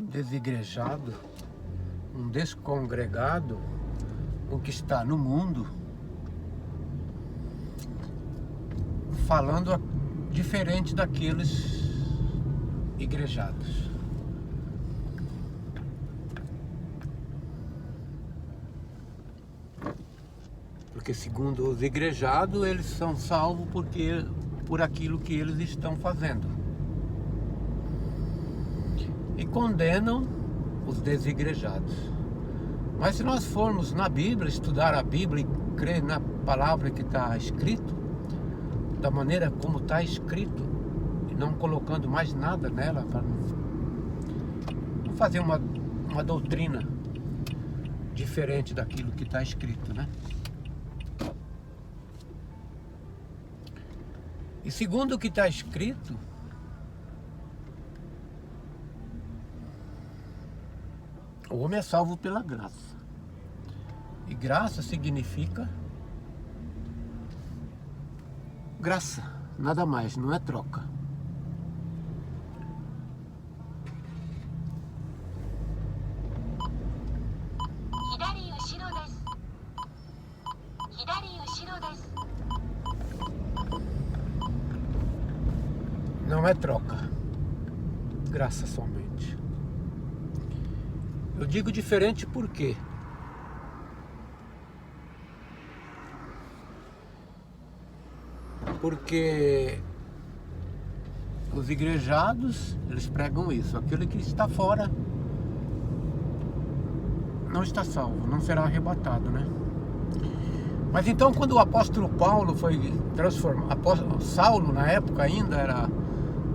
desigrejado, um descongregado, o que está no mundo, falando diferente daqueles igrejados. Porque segundo os igrejados, eles são salvos por aquilo que eles estão fazendo. E condenam os desigrejados. Mas se nós formos na Bíblia, estudar a Bíblia e crer na palavra que está escrito, da maneira como está escrito, e não colocando mais nada nela, para não fazer uma doutrina diferente daquilo que está escrito, né? E segundo o que está escrito, o homem é salvo pela graça. E graça significa graça, nada mais, não é troca. Não é troca, graça somente. Eu digo diferente por quê? Porque os igrejados, eles pregam isso. Aquele que está fora não está salvo, não será arrebatado, né? Mas então, quando o apóstolo Paulo foi transformado, Saulo na época ainda era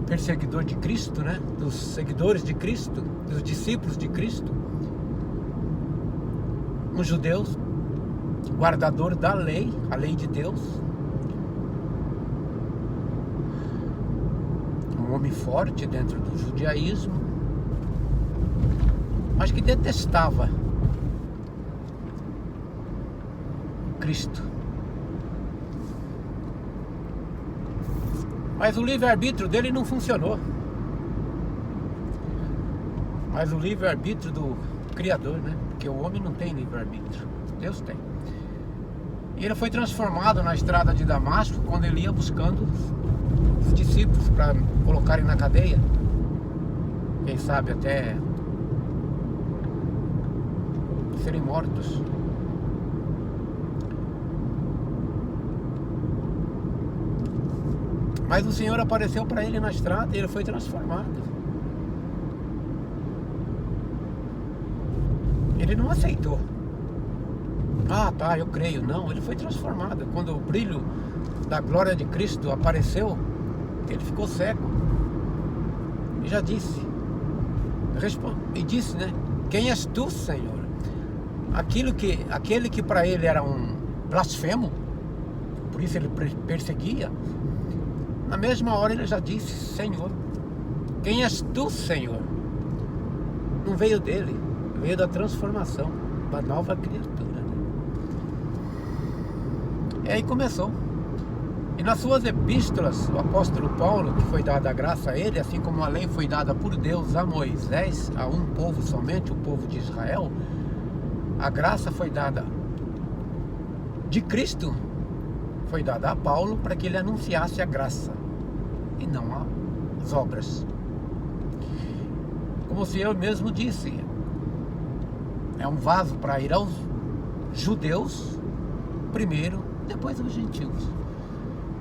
perseguidor de Cristo, né? Dos seguidores de Cristo, dos discípulos de Cristo, um judeu, guardador da lei, a lei de Deus, um homem forte dentro do judaísmo, mas que detestava Cristo. Mas o livre-arbítrio dele não funcionou. Mas o livre-arbítrio do Criador, né? Porque o homem não tem livre-arbítrio, Deus tem. E ele foi transformado na estrada de Damasco, quando ele ia buscando os discípulos para colocarem na cadeia. Quem sabe até serem mortos. Mas o Senhor apareceu para ele na estrada e ele foi transformado. Ele não aceitou. Ah, tá, eu creio. Não, ele foi transformado. Quando o brilho da glória de Cristo apareceu, ele ficou cego. E já disse. E disse, né? Quem és tu, Senhor? Aquele que para ele era um blasfemo, por isso ele perseguia, na mesma hora ele já disse, Senhor. Quem és tu, Senhor? Não veio dele, veio da transformação, da nova criatura. E aí começou. E nas suas epístolas, o apóstolo Paulo, que foi dada a graça a ele, assim como a lei foi dada por Deus a Moisés, a um povo somente, o povo de Israel, a graça foi dada de Cristo, foi dada a Paulo para que ele anunciasse a graça e não as obras. Como o Senhor mesmo disse, é um vaso para ir aos judeus primeiro, depois aos gentios.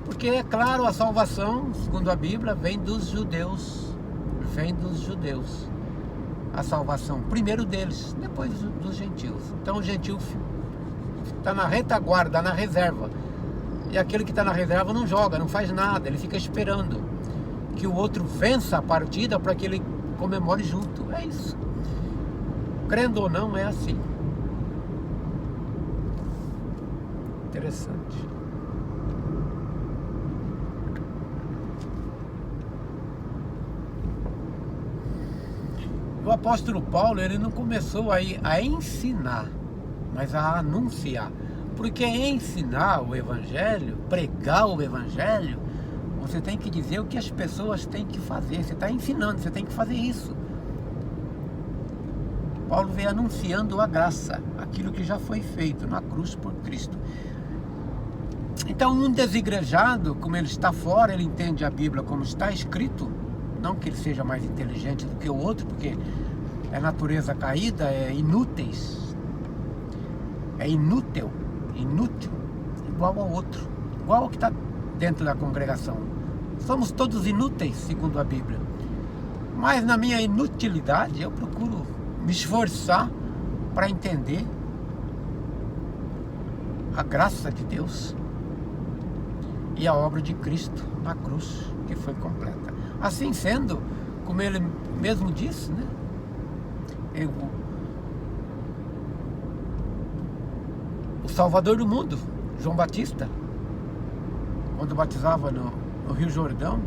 Porque é claro, a salvação, segundo a Bíblia, vem dos judeus. Vem dos judeus. A salvação, primeiro deles, depois dos gentios. Então o gentio está na retaguarda, na reserva. E aquele que está na reserva não joga, não faz nada, ele fica esperando que o outro vença a partida para que ele comemore junto. É isso. Crendo ou não, é assim. Interessante. O apóstolo Paulo, ele não começou a ensinar, mas a anunciar. Porque ensinar o evangelho, pregar o evangelho, você tem que dizer o que as pessoas têm que fazer. Você está ensinando, você tem que fazer isso. Paulo veio anunciando a graça, aquilo que já foi feito na cruz por Cristo. Então, um desigrejado, como ele está fora, ele entende a Bíblia como está escrito, não que ele seja mais inteligente do que o outro, porque é natureza caída, é inútil, igual ao outro, igual ao que está dentro da congregação. Somos todos inúteis, segundo a Bíblia. Mas na minha inutilidade, eu procuro me esforçar para entender a graça de Deus e a obra de Cristo na cruz, que foi completa. Assim sendo, como ele mesmo disse, né? O Salvador do mundo, João Batista, quando batizava no Rio Jordão,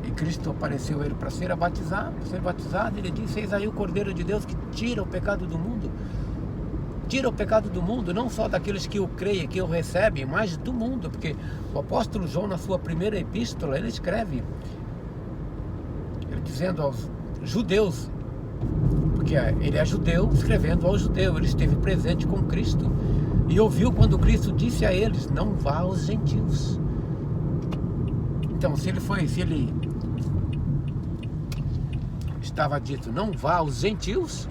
e Cristo apareceu ele para ser batizado, ele disse: eis aí o Cordeiro de Deus que tira o pecado do mundo. Tira o pecado do mundo, não só daqueles que o creem, que o recebem, mas do mundo, porque o apóstolo João, na sua primeira epístola, ele escreve, ele dizendo aos judeus, porque ele é judeu, escrevendo ao judeu, ele esteve presente com Cristo e ouviu quando Cristo disse a eles: não vá aos gentios. Então, se ele estava dito não vá aos gentios,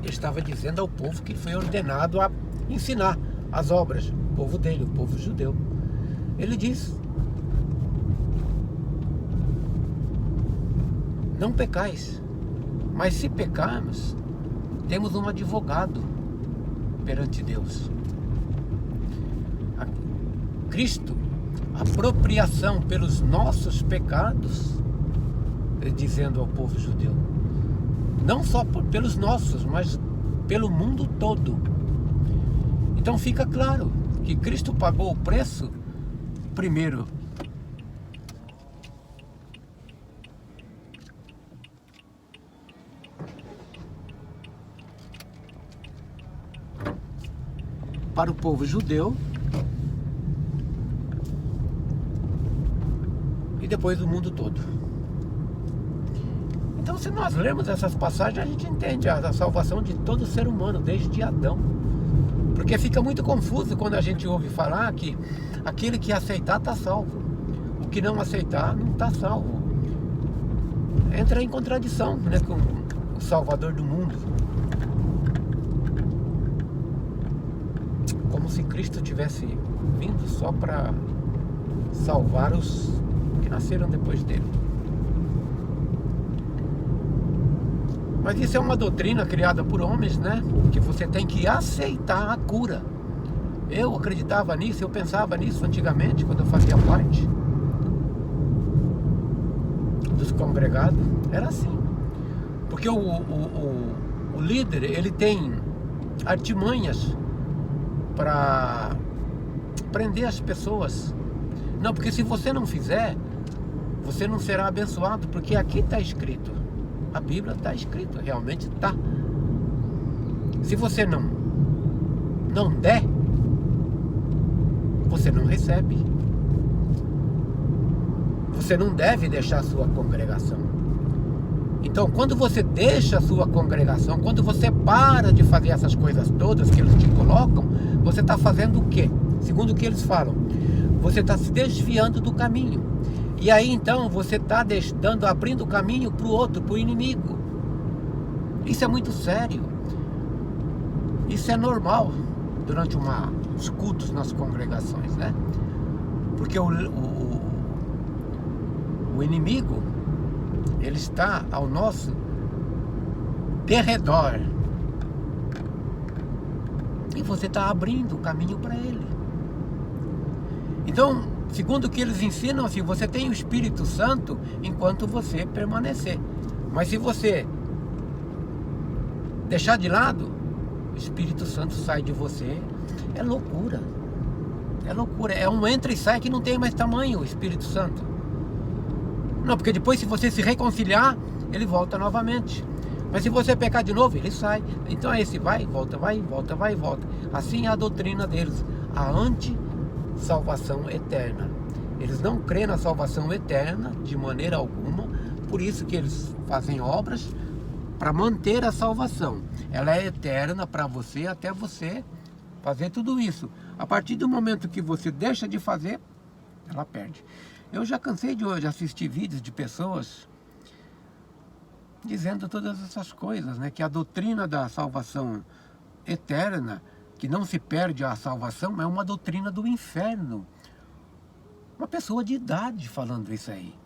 ele estava dizendo ao povo que foi ordenado a ensinar as obras, o povo dele, o povo judeu. Ele diz: não pecais, mas se pecarmos, temos um advogado perante Deus. Cristo, apropriação pelos nossos pecados, dizendo ao povo judeu, não só pelos nossos, mas pelo mundo todo. Então fica claro que Cristo pagou o preço, primeiro, para o povo judeu e depois do mundo todo. Então, se nós lermos essas passagens, a gente entende a salvação de todo ser humano, desde Adão. Porque fica muito confuso quando a gente ouve falar que aquele que aceitar está salvo, o que não aceitar não está salvo. Entra em contradição, né, com o Salvador do mundo. Como se Cristo tivesse vindo só para salvar os que nasceram depois dele. Mas isso é uma doutrina criada por homens, né? Que você tem que aceitar a cura. Eu acreditava nisso, eu pensava nisso antigamente, quando eu fazia parte dos congregados. Era assim. Porque o líder, ele tem artimanhas para prender as pessoas. Não, porque se você não fizer, você não será abençoado, porque aqui está escrito. A Bíblia está escrito, realmente está. Se você não der, você não recebe. Você não deve deixar a sua congregação. Então, quando você deixa a sua congregação, quando você para de fazer essas coisas todas que eles te colocam, você está fazendo o quê? Segundo o que eles falam, você está se desviando do caminho. E aí então você está abrindo o caminho para o outro, para o inimigo. Isso é muito sério. Isso é normal durante os cultos nas congregações, né? Porque o inimigo, ele está ao nosso derredor. E você está abrindo o caminho para ele. Então, segundo o que eles ensinam, assim, você tem o Espírito Santo enquanto você permanecer. Mas se você deixar de lado, o Espírito Santo sai de você. É loucura. É loucura. É um entra e sai que não tem mais tamanho, o Espírito Santo. Não, porque depois, se você se reconciliar, ele volta novamente. Mas se você pecar de novo, ele sai. Então esse vai e volta, vai e volta, vai e volta. Assim é a doutrina deles, a anti-salvação eterna. Eles não creem na salvação eterna de maneira alguma. Por isso que eles fazem obras para manter a salvação. Ela é eterna para você até você fazer tudo isso. A partir do momento que você deixa de fazer, ela perde. Eu já cansei de hoje assistir vídeos de pessoas dizendo todas essas coisas, né? Que a doutrina da salvação eterna, que não se perde a salvação, é uma doutrina do inferno. Uma pessoa de idade falando isso aí.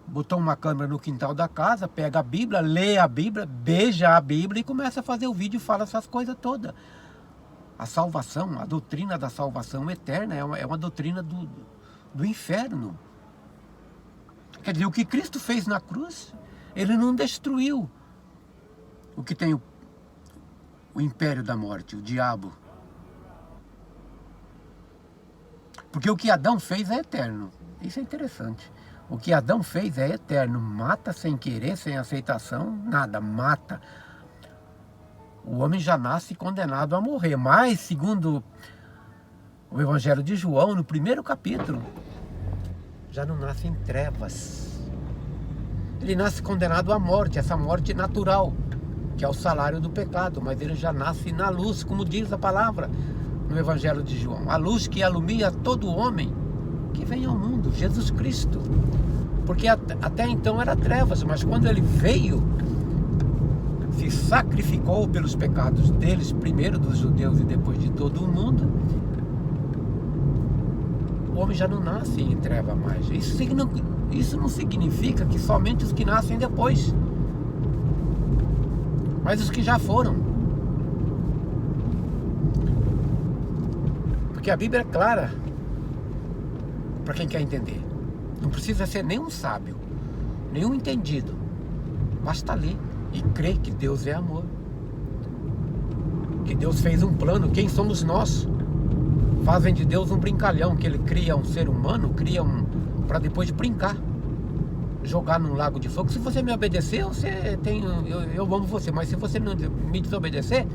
Botou uma câmera no quintal da casa, pega a Bíblia, lê a Bíblia, beija a Bíblia e começa a fazer o vídeo e fala essas coisas todas. A salvação, a doutrina da salvação eterna é uma doutrina do inferno. Quer dizer, o que Cristo fez na cruz, ele não destruiu o que tem o império da morte, o diabo. Porque o que Adão fez é eterno. Isso é interessante. O que Adão fez é eterno. Mata sem querer, sem aceitação, nada, mata. O homem já nasce condenado a morrer. Mas, segundo o Evangelho de João, no primeiro capítulo, já não nasce em trevas. Ele nasce condenado à morte, essa morte natural, que é o salário do pecado. Mas ele já nasce na luz, como diz a palavra no Evangelho de João. A luz que alumia todo homem que vem ao mundo, Jesus Cristo. Porque até então era trevas, mas quando ele veio, se sacrificou pelos pecados deles, primeiro dos judeus e depois de todo o mundo, o homem já não nasce em treva mais. Isso não significa que somente os que nascem depois, mas os que já foram. Porque a Bíblia é clara para quem quer entender. Não precisa ser nenhum sábio, nenhum entendido. Basta ler e crer que Deus é amor. Que Deus fez um plano. Quem somos nós? Fazem de Deus um brincalhão, que ele cria um ser humano, para depois brincar, jogar num lago de fogo. Se você me obedecer, eu amo você. Mas se você não me desobedecer,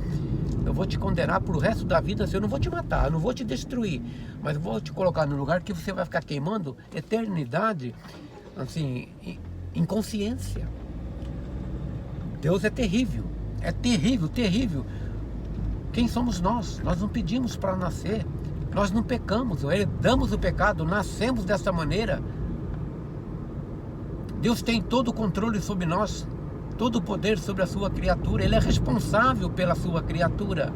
eu vou te condenar pro resto da vida. Eu não vou te matar, eu não vou te destruir, mas eu vou te colocar num lugar que você vai ficar queimando eternidade, assim, em consciência. Deus é terrível, terrível. Quem somos nós? Nós não pedimos para nascer, nós não pecamos, herdamos o pecado, nascemos dessa maneira. Deus tem todo o controle sobre nós, todo o poder sobre a sua criatura. Ele é responsável pela sua criatura.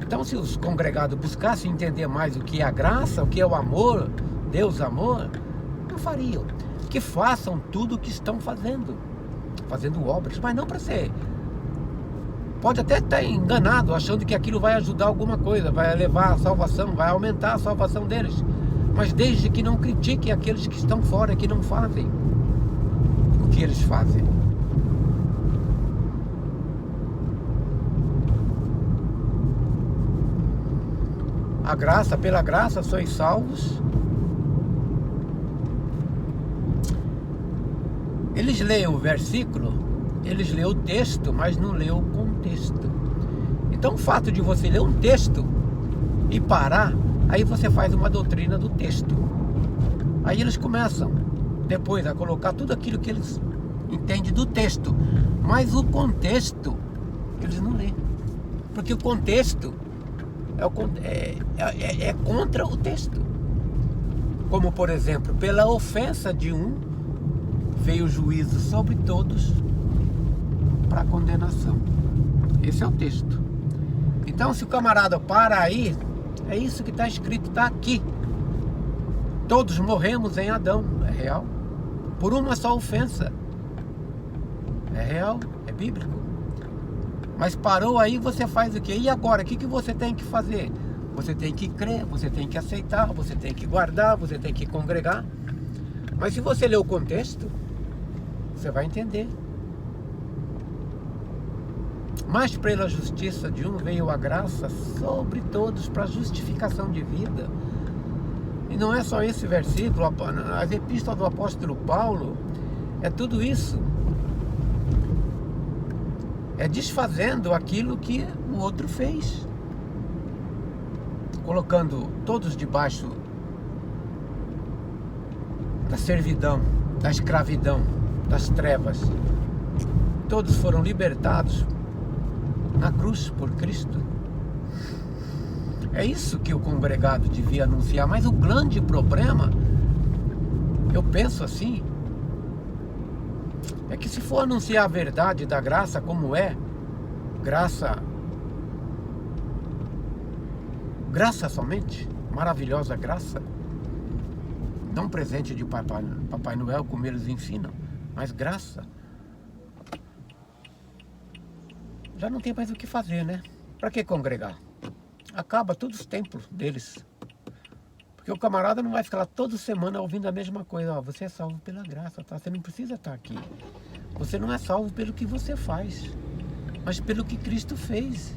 Então, se os congregados buscassem entender mais o que é a graça, o que é o amor, Deus amor, não fariam. Que façam tudo o que estão fazendo obras, mas não para ser. Pode até estar enganado, achando que aquilo vai ajudar alguma coisa, vai levar a salvação, vai aumentar a salvação deles. Mas desde que não critiquem aqueles que estão fora, que não fazem o que eles fazem. A graça, pela graça sois salvos. Eles leem o versículo, eles leem o texto, mas não leem o contexto. Então o fato de você ler um texto e parar, aí você faz uma doutrina do texto. Aí eles começam depois a colocar tudo aquilo que eles entendem do texto, mas o contexto eles não lêem, porque o contexto é contra o texto. Como por exemplo, pela ofensa de um veio o juízo sobre todos para condenação. Esse é o texto. Então, se o camarada para aí, é isso que está escrito, está aqui. Todos morremos em Adão, é real. Por uma só ofensa, é real, é bíblico. Mas parou aí, você faz o quê? E agora, o que você tem que fazer? Você tem que crer, você tem que aceitar, você tem que guardar, você tem que congregar. Mas se você ler o contexto, você vai entender. Mas pela justiça de um veio a graça sobre todos para justificação de vida. E não é só esse versículo, as epístolas do apóstolo Paulo, é tudo isso. É desfazendo aquilo que o outro fez, colocando todos debaixo da servidão da escravidão, das trevas. Todos foram libertados na cruz por Cristo. É isso que o congregado devia anunciar. Mas o grande problema, eu penso assim, é que se for anunciar a verdade da graça como é, graça somente, maravilhosa graça, não presente de Papai Noel, como eles ensinam, mas graça, já não tem mais o que fazer, né? Para que congregar? Acaba todos os templos deles. Porque o camarada não vai ficar lá toda semana ouvindo a mesma coisa. Ó, você é salvo pela graça, tá? Você não precisa estar aqui. Você não é salvo pelo que você faz, mas pelo que Cristo fez.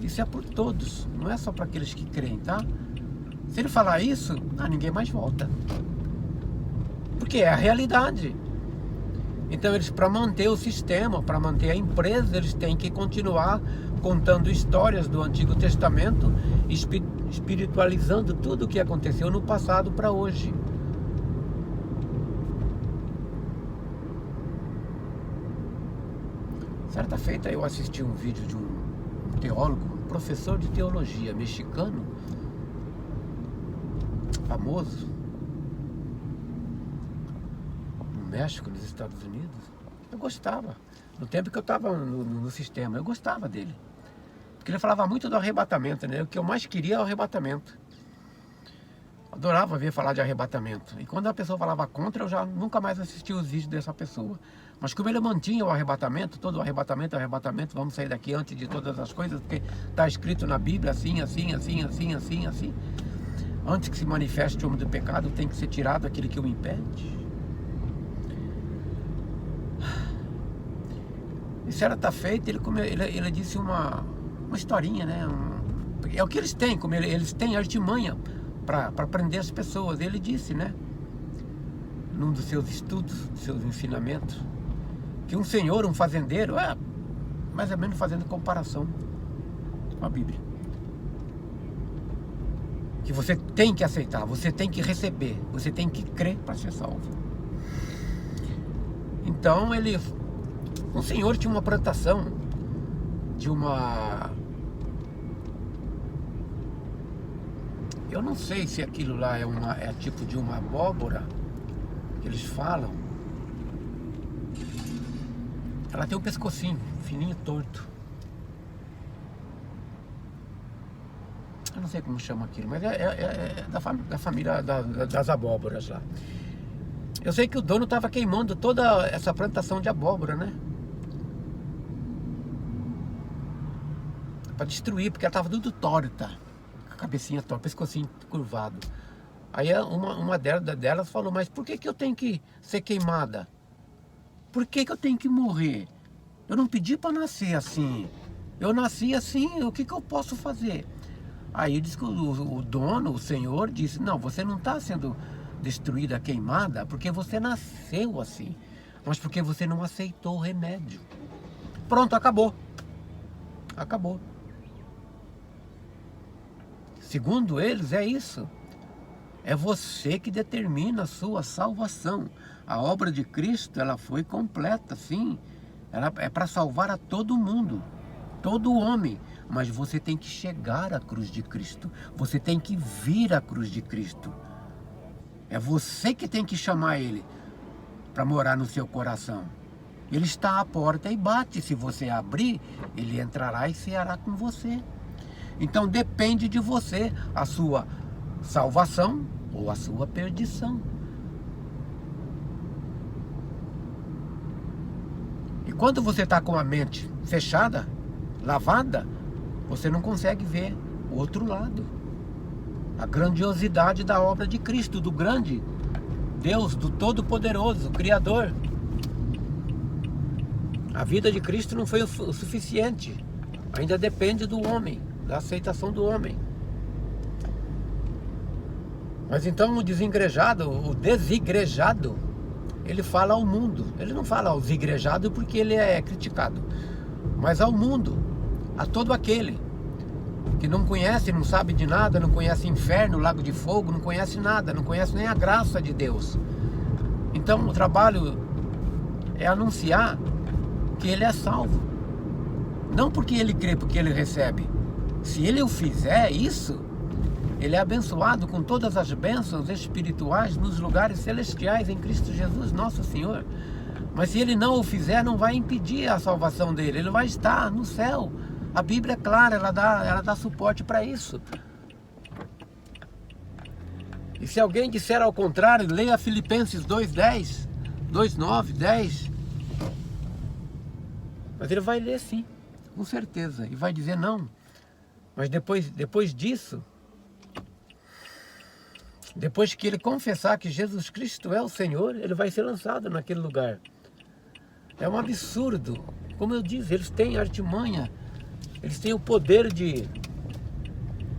Isso é por todos, não é só para aqueles que creem, tá? Se ele falar isso, ninguém mais volta. Porque é a realidade. Então eles, para manter o sistema, para manter a empresa, eles têm que continuar contando histórias do Antigo Testamento, espiritualizando tudo o que aconteceu no passado para hoje. Certa feita eu assisti um vídeo de um teólogo, um professor de teologia mexicano, famoso, no México, nos Estados Unidos. Eu gostava, no tempo que eu estava no sistema, eu gostava dele. Porque ele falava muito do arrebatamento, né? O que eu mais queria é o arrebatamento. Adorava ver falar de arrebatamento. E quando a pessoa falava contra, eu já nunca mais assisti os vídeos dessa pessoa. Mas como ele mantinha o arrebatamento, todo o arrebatamento, vamos sair daqui antes de todas as coisas, porque está escrito na Bíblia assim. Antes que se manifeste o homem do pecado, tem que ser tirado aquele que o impede. E certa feita, ele disse uma historinha, né? É o que eles têm, como eles têm artimanha para prender as pessoas. Ele disse, né, num dos seus estudos, dos seus ensinamentos, que um senhor, um fazendeiro, mais ou menos fazendo comparação com a Bíblia, que você tem que aceitar, você tem que receber, você tem que crer para ser salvo. Então um senhor tinha uma plantação de uma... Eu não sei se aquilo lá é tipo de uma abóbora que eles falam. Ela tem um pescocinho fininho, torto. Eu não sei como chama aquilo, mas é da família das abóboras lá. Eu sei que o dono estava queimando toda essa plantação de abóbora, né? Para destruir, porque ela estava tudo torta. Cabecinha torta, pescocinho curvado. Aí uma delas falou, mas por que eu tenho que ser queimada? Por que eu tenho que morrer? Eu não pedi para nascer assim. Eu nasci assim, o que eu posso fazer? Aí diz que o dono, o senhor, disse, não, você não está sendo destruída, queimada, porque você nasceu assim, mas porque você não aceitou o remédio. Pronto, acabou. Acabou. Segundo eles, é isso. É você que determina a sua salvação. A obra de Cristo, ela foi completa, sim. Ela é para salvar a todo mundo, todo homem. Mas você tem que chegar à cruz de Cristo. Você tem que vir à cruz de Cristo. É você que tem que chamar Ele para morar no seu coração. Ele está à porta e bate. Se você abrir, Ele entrará e ceará com você. Então depende de você a sua salvação ou a sua perdição. E quando você está com a mente fechada, lavada, você não consegue ver o outro lado. A grandiosidade da obra de Cristo, do grande Deus, do Todo-Poderoso, Criador. A vida de Cristo não foi o suficiente. Ainda depende do homem, da aceitação do homem. Mas então o desigrejado, ele fala ao mundo. Ele não fala aos igrejados porque ele é criticado, mas ao mundo, a todo aquele que não conhece, não sabe de nada, não conhece inferno, lago de fogo, não conhece nada, não conhece nem a graça de Deus. Então o trabalho é anunciar que ele é salvo. Não porque ele crê, porque ele recebe. Se ele o fizer isso, ele é abençoado com todas as bênçãos espirituais nos lugares celestiais em Cristo Jesus, nosso Senhor. Mas se ele não o fizer, não vai impedir a salvação dele. Ele vai estar no céu. A Bíblia é clara, ela dá suporte para isso. E se alguém disser ao contrário, leia Filipenses 2:10, 2:9, 10. Mas ele vai ler sim, com certeza. E vai dizer não. Mas depois disso, depois que ele confessar que Jesus Cristo é o Senhor, ele vai ser lançado naquele lugar. É um absurdo. Como eu disse, eles têm artimanha. Eles têm o poder de...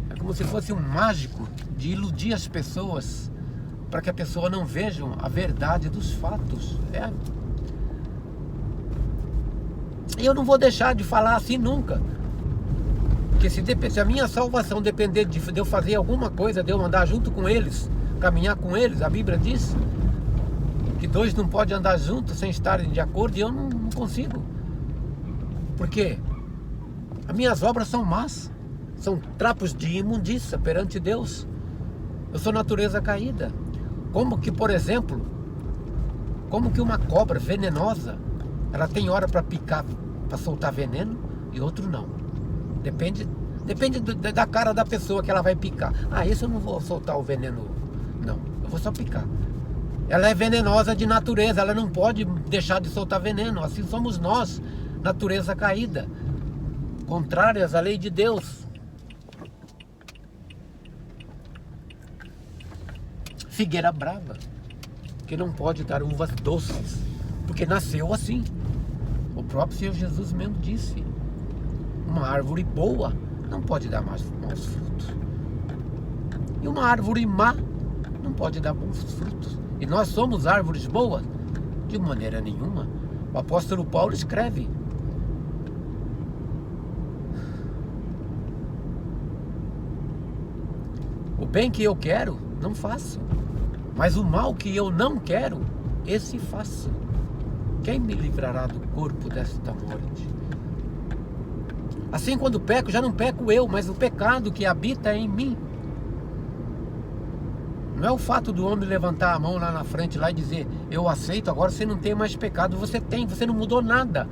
É como se fosse um mágico de iludir as pessoas para que a pessoa não veja a verdade dos fatos. E eu não vou deixar de falar assim nunca. Porque se a minha salvação depender de eu fazer alguma coisa, de eu andar junto com eles, caminhar com eles, a Bíblia diz que dois não podem andar juntos sem estarem de acordo, e eu não consigo. Por quê? As minhas obras são más, são trapos de imundícia perante Deus. Eu sou natureza caída. Como que, por exemplo, como que uma cobra venenosa, ela tem hora para picar, para soltar veneno, e outro não. Depende da cara da pessoa que ela vai picar. Esse eu não vou soltar o veneno, não, eu vou só picar. Ela é venenosa de natureza, ela não pode deixar de soltar veneno. Assim somos nós, natureza caída, contrárias à lei de Deus. Figueira brava, que não pode dar uvas doces, porque nasceu assim. O próprio Senhor Jesus mesmo disse: uma árvore boa não pode dar maus frutos, e uma árvore má não pode dar bons frutos. E nós somos árvores boas? De maneira nenhuma. O apóstolo Paulo escreve: o bem que eu quero, não faço, mas o mal que eu não quero, esse faço. Quem me livrará do corpo desta morte? Assim, quando peco, já não peco eu, mas o pecado que habita em mim. Não é o fato do homem levantar a mão lá na frente lá e dizer: eu aceito, agora você não tem mais pecado. Você tem, você não mudou nada.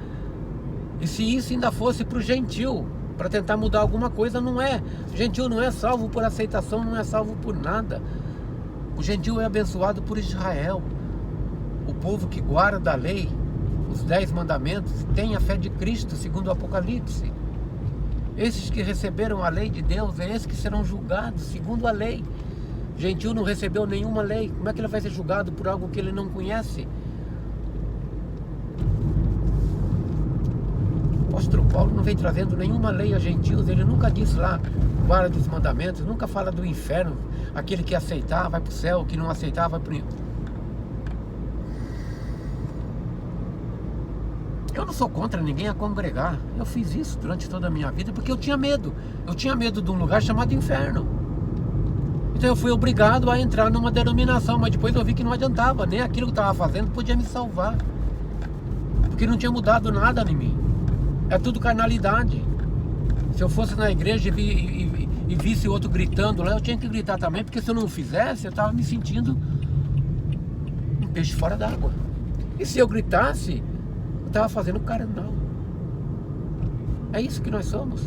E se isso ainda fosse para o gentil, para tentar mudar alguma coisa, não é. O gentil não é salvo por aceitação, não é salvo por nada. O gentil é abençoado por Israel, o povo que guarda a lei, os 10 mandamentos, tem a fé de Cristo, segundo o Apocalipse. Esses que receberam a lei de Deus, é esses que serão julgados segundo a lei. O gentil não recebeu nenhuma lei. Como é que ele vai ser julgado por algo que ele não conhece? O apóstolo Paulo não vem trazendo nenhuma lei a gentios. Ele nunca disse lá: guarda os mandamentos. Nunca fala do inferno. Aquele que aceitar vai para o céu, o que não aceitar vai para o inferno. Eu não sou contra ninguém a congregar. Eu fiz isso durante toda a minha vida porque eu tinha medo. Eu tinha medo de um lugar chamado inferno. Então eu fui obrigado a entrar numa denominação, mas depois eu vi que não adiantava, nem aquilo que eu estava fazendo podia me salvar, porque não tinha mudado nada em mim. É tudo carnalidade. Se eu fosse na igreja e visse outro gritando lá, eu tinha que gritar também, porque se eu não fizesse, eu estava me sentindo um peixe fora d'água. E se eu gritasse, eu estava fazendo carnal. É isso que nós somos,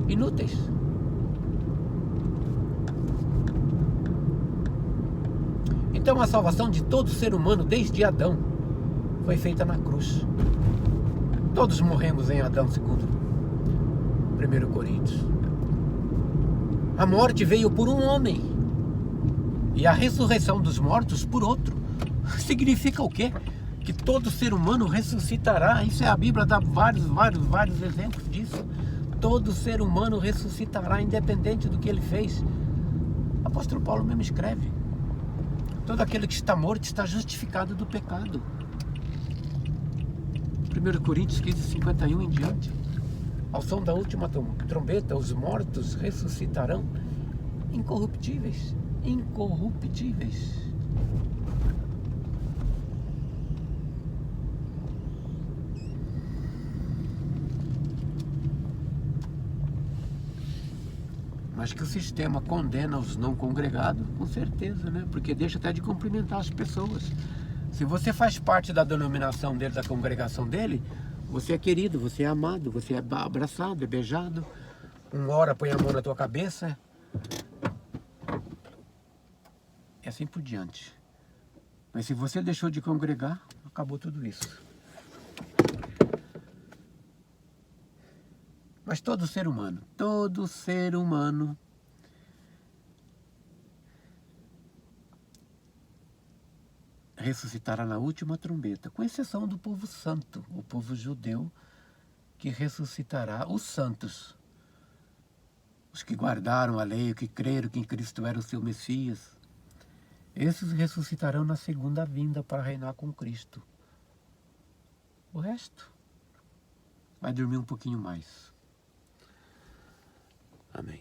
inúteis. Então a salvação de todo ser humano, desde Adão, foi feita na cruz. Todos morremos em Adão, segundo 1 Coríntios. A morte veio por um homem e a ressurreição dos mortos por outro. Significa o quê? Que todo ser humano ressuscitará. Isso é a Bíblia, dá vários exemplos disso. Todo ser humano ressuscitará, independente do que ele fez. O apóstolo Paulo mesmo escreve: todo aquele que está morto está justificado do pecado. 1 Coríntios 15:51 em diante. Ao som da última trombeta, os mortos ressuscitarão incorruptíveis. Incorruptíveis. Mas que o sistema condena os não congregados, com certeza, né? Porque deixa até de cumprimentar as pessoas. Se você faz parte da denominação dele, da congregação dele, você é querido, você é amado, você é abraçado, é beijado. Uma hora põe a mão na tua cabeça. E assim por diante. Mas se você deixou de congregar, acabou tudo isso. Mas todo ser humano ressuscitará na última trombeta, com exceção do povo santo, o povo judeu, que ressuscitará os santos, os que guardaram a lei, os que creram que em Cristo era o seu Messias. Esses ressuscitarão na segunda vinda para reinar com Cristo. O resto vai dormir um pouquinho mais. Amém.